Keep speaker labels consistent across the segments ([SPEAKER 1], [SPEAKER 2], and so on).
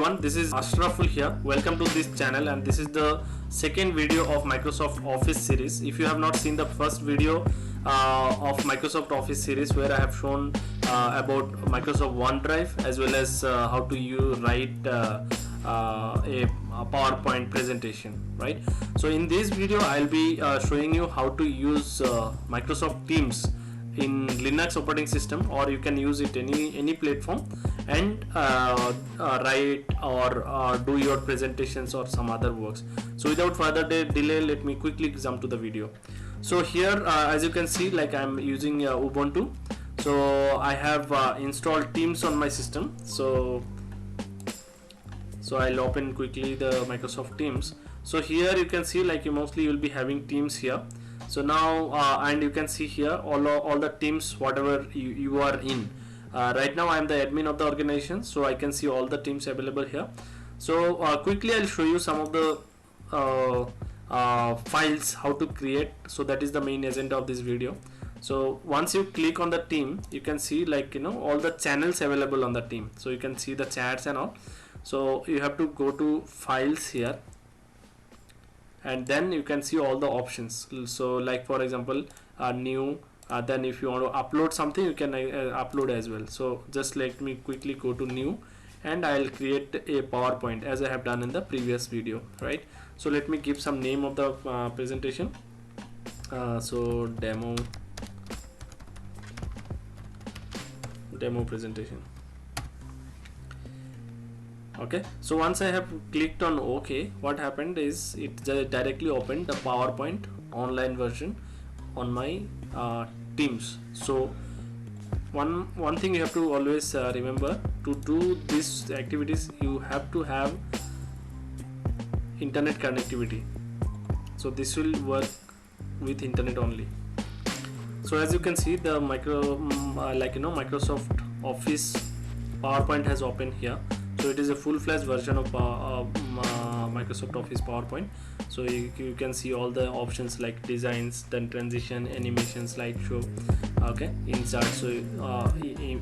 [SPEAKER 1] everyone, this is Ashraful here. Welcome to this channel, and this is the second video of Microsoft Office series. If you have not seen the first video of Microsoft Office series, where I have shown about Microsoft OneDrive as well as how to write a PowerPoint presentation, right? So in this video I'll be showing you how to use Microsoft Teams in Linux operating system, or you can use it any platform, and write or do your presentations or some other works. So without further delay, let me quickly jump to the video. So here as you can see, like I'm using Ubuntu. So I have installed Teams on my system. So I'll open quickly the Microsoft Teams. So here you can see, like, you will be having Teams here. So now and you can see here all the teams whatever you are in. Right now I am the admin of the organization, so I can see all the teams available here. So quickly I'll show you some of the files how to create. So that is the main agenda of this video. So once you click on the team, you can see, like, all the channels available on the team. So you can see the chats and all. So you have to go to files here, and then you can see all the options. So like, for example, new, then if you want to upload something, you can upload as well. So just let me quickly go to new, and I'll create a PowerPoint as I have done in the previous video, right? So let me give some name of the presentation. So demo presentation. Okay, so once I have clicked on OK, what happened is it directly opened the PowerPoint online version on my Teams. So one thing you have to always remember: to do these activities you have to have internet connectivity. So this will work with internet only. So as you can see, the Microsoft Office PowerPoint has opened here. So it is a full-fledged version of Microsoft Office PowerPoint. So you can see all the options like designs, then transition, animation, slideshow, okay, insert, so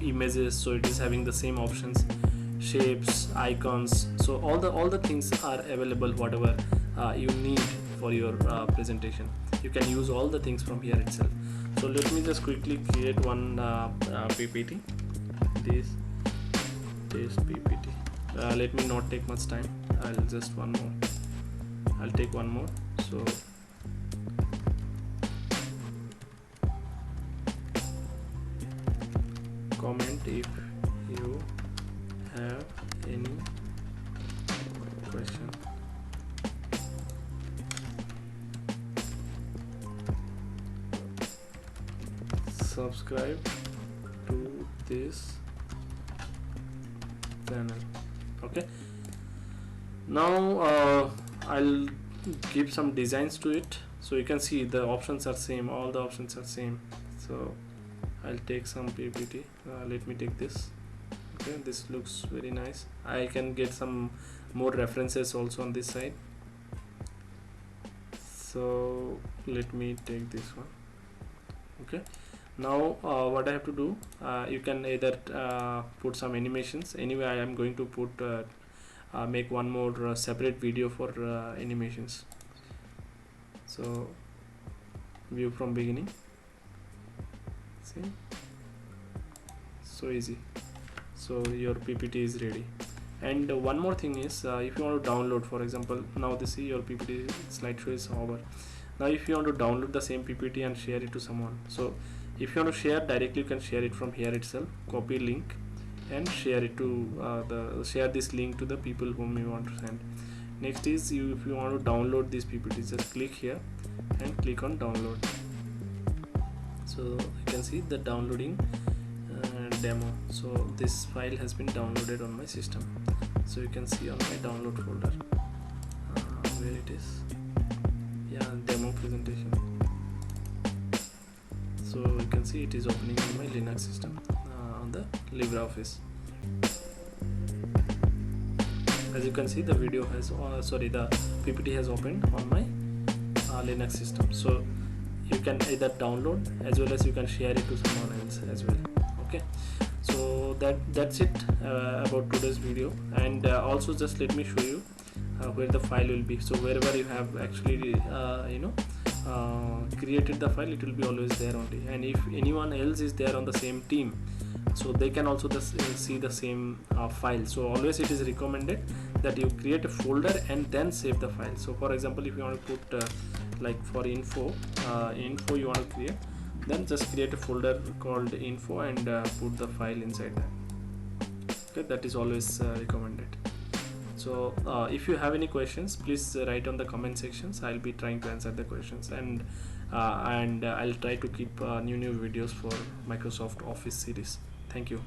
[SPEAKER 1] images. So it is having the same options, shapes, icons. So all the things are available, whatever you need for your presentation. You can use all the things from here itself. So let me just quickly create one PPT. This PPT. Let me not take much time. I'll take one more. So comment if you have any question. Subscribe to this channel. Okay, now I'll give some designs to it. So you can see the options are same, all the options are same. So I'll take some PPT. Let me take this. Okay, this looks very nice. I can get some more references also on this side. So let me take this one. Okay, now what I have to do, you can either put some animations. Anyway, I am going to put make one more separate video for animations. So view from beginning. See, so easy. So your PPT is ready. And one more thing is, if you want to download, for example, now this is your PPT slideshow is over. Now if you want to download the same PPT and share it to someone, so if you want to share directly, you can share it from here itself. Copy link and share it to share this link to the people whom you want to send. Next is, if you want to download this PPT, just click here and click on download. So you can see the downloading demo. So this file has been downloaded on my system. So you can see on my download folder where it is. Yeah, demo presentation. So you can see it is opening on my Linux system on the LibreOffice. As you can see, the video has the PPT has opened on my Linux system. So you can either download as well as you can share it to someone else as well. Okay, So that's it about today's video. And also just let me show you where the file will be. So wherever you have actually created the file, it will be always there only. And if anyone else is there on the same team, so they can also see the same file. So always it is recommended that you create a folder and then save the file. So for example, if you want to put like for info you want to create, then just create a folder called info and put the file inside that. Okay, that is always recommended. So if you have any questions, please write on the comment sections. I'll be trying to answer the questions, and I'll try to keep new videos for Microsoft Office series. Thank you.